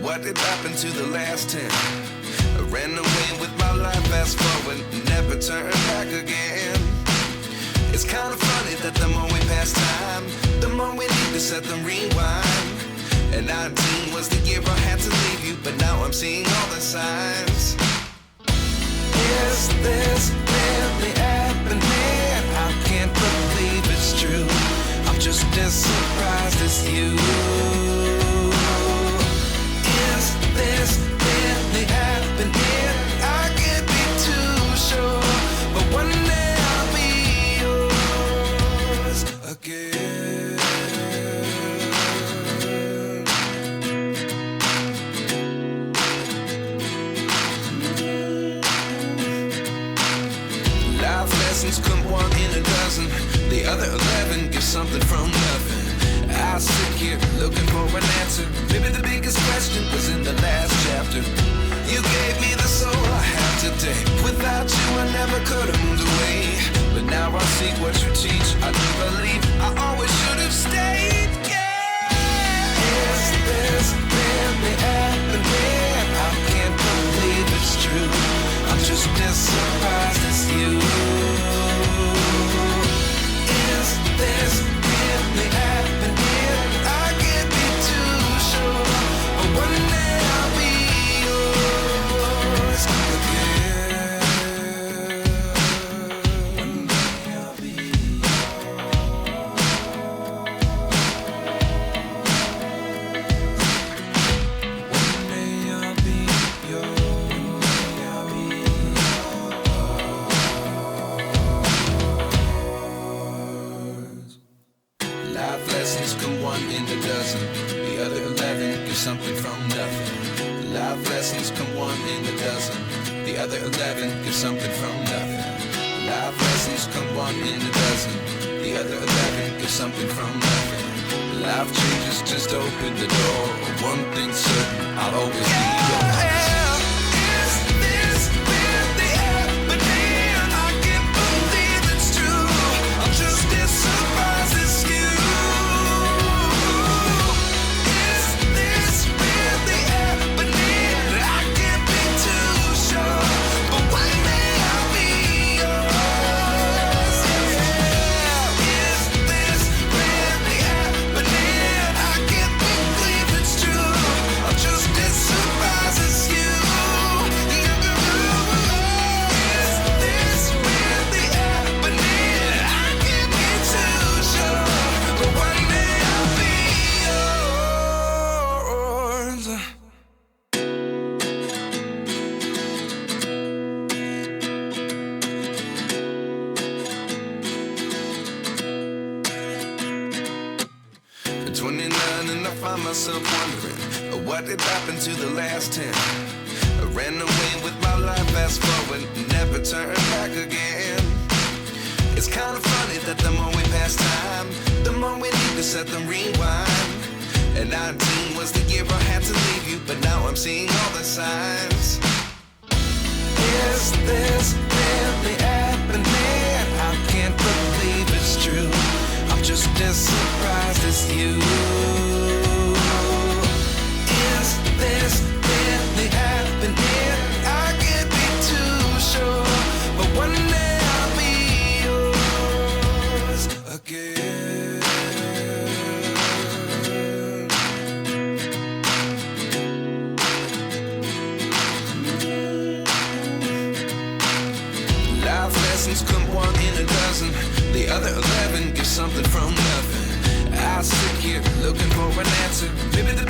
What did happen to the last 10? I ran away with my life, fast forward, never turn back again. It's kind of funny that the more we pass time, the more we need to set them rewind. And 19 was the year I had to leave you, but now I'm seeing all the signs. Is this really happening? I can't believe it's true. I'm just as surprised as you. Is this really happening? I can't be too sure, but one day I'll be yours again. Life lessons come one in a dozen. The other 11 give something from nothing. I sit here looking for an answer. Maybe the biggest question was in the last chapter. You gave me the soul I have today. Without you I never could have moved away. But now I see what you teach. I do believe I always should have stayed. Yeah. Is this really happening? I can't believe it's true. I'm just as surprised as you. Is this really happening? I can't be too sure, but one day I'll be yours again. One day I'll be One day I'll be yours. I'll be yours. Life lessons come one in a dozen. The other 11 give something from nothing. Life lessons come one in a dozen. The other 11 give something from nothing. Life lessons come one in a dozen. The other 11 give something from nothing. Life changes, just open the door. One thing's certain, I'll always be yours. Is this really happening? I can't believe it's true. I'm just as surprised as you. Is this really happening? I can't be too sure, but one day I'll be yours. Is this really happening? I can't believe it's true. I'm just as surprised as you. Is this really happening? I can't be too sure, but one day I'll be yours. At 29 and I find myself wondering what did happen to the last 10. I ran away with my life, fast forward, never turn back again. It's kind of funny that the more we pass time, the more we need to set them rewind. And 19 was the year I had to leave you, but now I'm seeing all the signs. Is this really happening? I can't believe it's true. I'm just as surprised as you. Is this really happening? I can't be too sure, but one day I'll be yours again. Life lessons come one in a dozen. The other 11 give something from nothing. I sit here looking for an answer. Maybe the